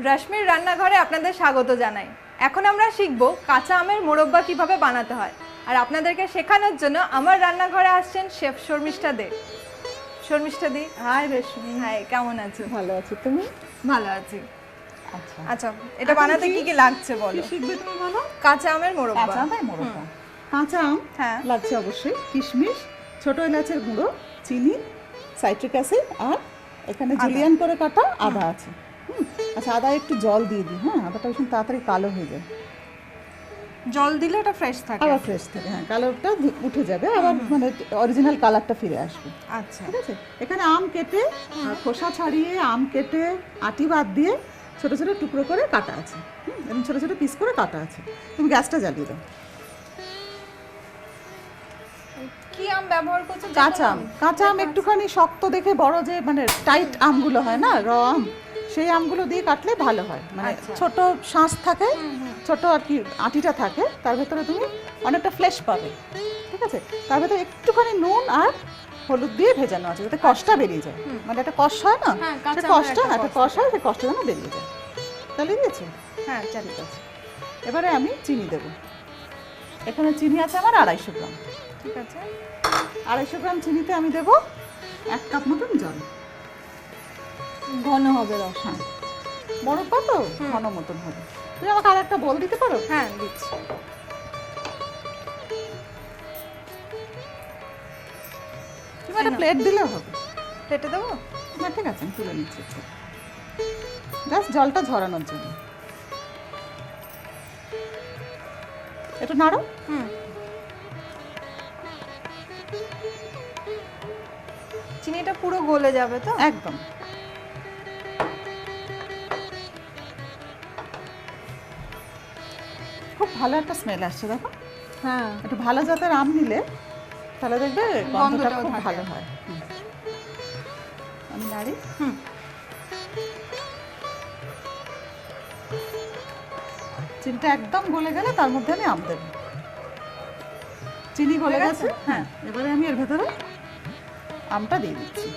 রশ্মির রান্নাঘরে আপনাদের স্বাগত জানাই। এখন আমরা শিখব কাঁচা আমের মোরব্বা কিভাবে বানাতে হয়। আর আপনাদেরকে শেখানোর জন্য আমার রান্নাঘরে আসছেন শেফ শর্মিষ্ঠা দে। শর্মিষ্ঠা দি, হাই রেশমি। হাই, কেমন আছো? ভালো আছি, তুমি? ভালো আছি। আচ্ছা, আচ্ছা, এটা বানাতে কি কি লাগছে বলো? কি শিখবে তুমি বলো? কাঁচা আমের মোরব্বা। কাঁচা আমের মোরব্বা। কাঁচা আম হ্যাঁ লাগছে অবশ্যই, কিশমিশ, ছোট এলাচের গুঁড়ো, চিনি, সাইট্রিক অ্যাসিড আর এখানে জুলিয়ান করে কাটা আদা আছে। আচ্ছা, আদা একটু জল দিয়ে দিই। হ্যাঁ, আদাটা ভীষণ তাড়াতাড়ি কালো হয়ে যায়। জল দিলে এটা ফ্রেশ থাকে। আবার ফ্রেশ থাকে, হ্যাঁ, কালোটা উঠে যাবে, আবার মানে অরিজিনাল কালারটা ফিরে আসবে। আচ্ছা, ঠিক আছে। এখানে আম কেটে খোসা ছাড়িয়ে আম কেটে আটি বাদ দিয়ে ছোট ছোট টুকরো করে কাটা আছে। এবং ছোট ছোট পিস করে কাটা আছে। তুমি গ্যাসটা জ্বালিয়ে দাও। কি আম ব্যবহার করছো? কাঁচা আম। কাঁচা আম একটুখানি শক্ত দেখে, বড় যে মানে টাইট আমগুলো হয় না, র আম, সেই আমগুলো দিয়ে কাটলে ভালো হয়। মানে ছোট শাঁস থাকে, ছোট আর কি আটিটা থাকে, তার ভেতরে তুমি অনেকটা ফ্লেশ পাবে। ঠিক আছে। তার ভেতরে একটুখানি নুন আর হলুদ দিয়ে ভেজানো আছে, যাতে কষটা বেরিয়ে যায়। মানে একটা কষ হয় না, সে কষটা, একটা কষ হয়, সেই কষটা যেন বেরিয়ে যায়। তাহলে দিয়েছো? হ্যাঁ, ঠিক আছে। এবারে আমি চিনি দেবো। এখানে চিনি আছে আমার 250 গ্রাম। ঠিক আছে। 250 গ্রাম চিনিতে আমি দেবো 1 কাপ মতন জল। ঘন হবে রস। হ্যাঁ, মোরব্বা তো ঘন মতন হবে। তুমি আমাকে আর একটা বল দিতে পারো? হ্যাঁ, দিচ্ছি। তুমি একটা প্লেট দিলেও হবে। প্লেটে দেবো? না, ঠিক আছে, আমি তুলে নিচ্ছি। জাস্ট জলটা ঝরানোর জন্য। একটু নাড়ো। চিনিটা পুরো গলে যাবে তো? একদম। খুব ভালো একটা স্মেল আসছে, দেখো। হ্যাঁ, একটু ভালো জাতের আম নিলে তাহলে দেখবে গন্ধটা গন্ধটাও খুব থাকে। ভালো হয়। আমি নাড়ি। চিনিটা একদম গলে গেলে তার মধ্যে আমি আম দেবো। চিনি গলে গেছে। হ্যাঁ, এবারে আমি এর ভেতরে আমটা দিয়ে দিচ্ছি।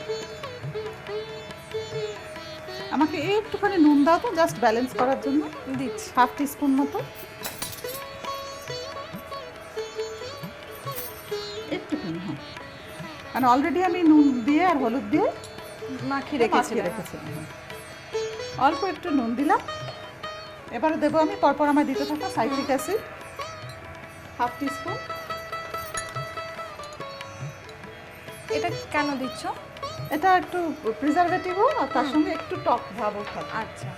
আমাকে একটুখানি নুন দাও তো, জাস্ট ব্যালেন্স করার জন্য। দিচ্ছি। 1/2 টিস্পুন মতো। একটুখানি, হ্যাঁ, মানে অলরেডি আমি নুন দিয়ে আর হলুদ দিয়ে মাখিয়ে রেখেছিলাম। অল্প একটু নুন দিলাম। এবারে দেবো আমি পরপর আমায় দিতে থাকা সাইট্রিক অ্যাসিড 1/2 টিস্পুন। এটা কেন দিচ্ছ? এটা একটু প্রিজারভেটিভও, আর তার সঙ্গে একটু টক ভাবও থাকে। আচ্ছা।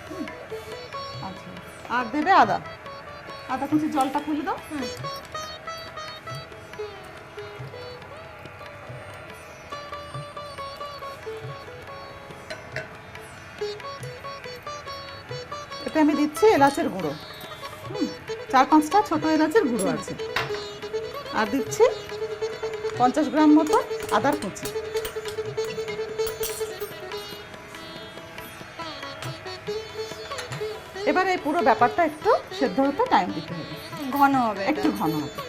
আচ্ছা, আর দেবে আদা। আদা কুচি, জলটা খুলে দাও। এতে আমি দিচ্ছি এলাচের গুঁড়ো। 4-5টা ছোট এলাচের গুঁড়ো আছে। আর দিচ্ছি 50 গ্রাম মতো আদার কুচি। এবার এই পুরো ব্যাপারটা একটু সেদ্ধ হতে টাইম দিতে হবে। ঘন হবে, একটু ঘন হবে।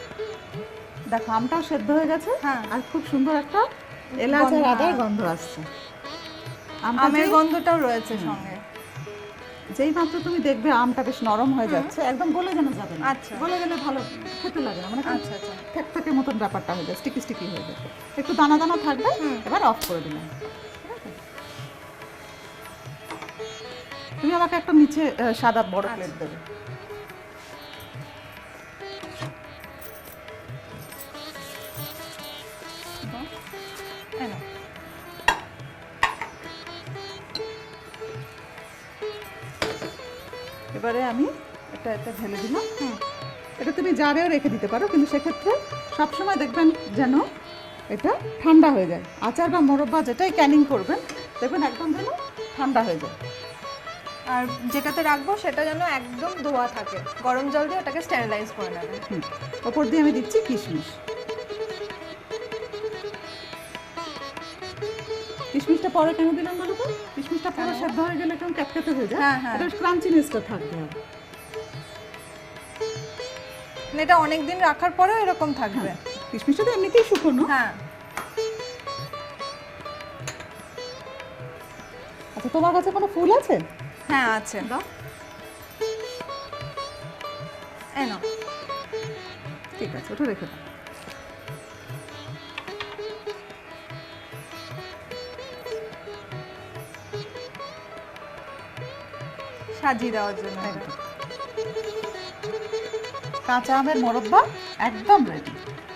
দেখো, আমটাও সেদ্ধ হয়ে গেছে। হ্যাঁ, আর খুব সুন্দর একটা এলাচ আর আদার গন্ধ আসছে। আমের গন্ধটাও রয়েছে সঙ্গে। যেই মাত্র তুমি দেখবে আমটা বেশ নরম হয়ে যাচ্ছে, একদম গলে যেন যাবে না। আচ্ছা। গলে গেলে ভালো খেতে লাগে না, মানে আচ্ছা আচ্ছা। ঠেকঠেকে মতন ব্যাপারটা হয়ে যায়, স্টিকি স্টিকি হয়ে যাবে, একটু দানা দানা থাকবে। এবার অফ করে দিলাম। তুমি আমাকে একটা নিচে সাদা বড় প্লেট দেবে। এবারে আমি এটা ঢেলে দিলাম। এটা তুমি জারেও রেখে দিতে পারো, কিন্তু সেক্ষেত্রে সবসময় দেখবেন যেন এটা ঠান্ডা হয়ে যায়। আচার বা মোরব্বা যেটাই ক্যানিং করবেন, দেখবেন একদম যেন ঠান্ডা হয়ে যায়। আর যেটাতে রাখবো সেটা যেন একদম ধোয়া থাকে। গরম জল দিয়ে ওটাকে স্টেরিলাইজ করে নেবে। ওপর দিয়ে আমি দিচ্ছি কিশমিশ। কিশমিশটা পরে কেন দিলাম বলো তো? কিশমিশটা পুরো সেদ্ধ হয়ে গেলে কেমন ক্যাটকেটে হয়ে যায়। এটা ক্রাঞ্চিনেসটা থাকবে। এটা অনেক দিন রাখার পরেও এরকম থাকবে। কিশমিশটা তো এমনিতেই শুকনো। হ্যাঁ। আচ্ছা, তোমার কাছে কোনো ফুল আছে? হ্যাঁ, আছে। দাও। এই নাও। ঠিক আছে, ওটা রেখে দাও। সাজিয়ে দেওয়ার জন্য। একদম। কাঁচা আমের মোরব্বা একদম রেডি।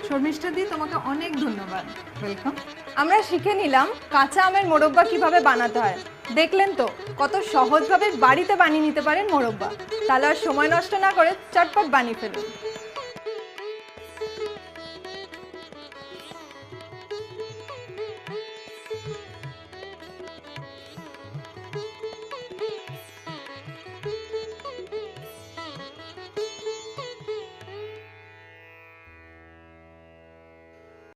শর্মিষ্ঠা দি, তোমাকে অনেক ধন্যবাদ। ওয়েলকাম। আমরা শিখে নিলাম কাঁচা আমের মোরব্বা কিভাবে বানাতে হয়। দেখলেন তো কত সহজভাবে বাড়িতে বানিয়ে নিতে পারেন মোরব্বা। তাহলে আর সময় নষ্ট না করে চটপট বানিয়ে ফেলুন।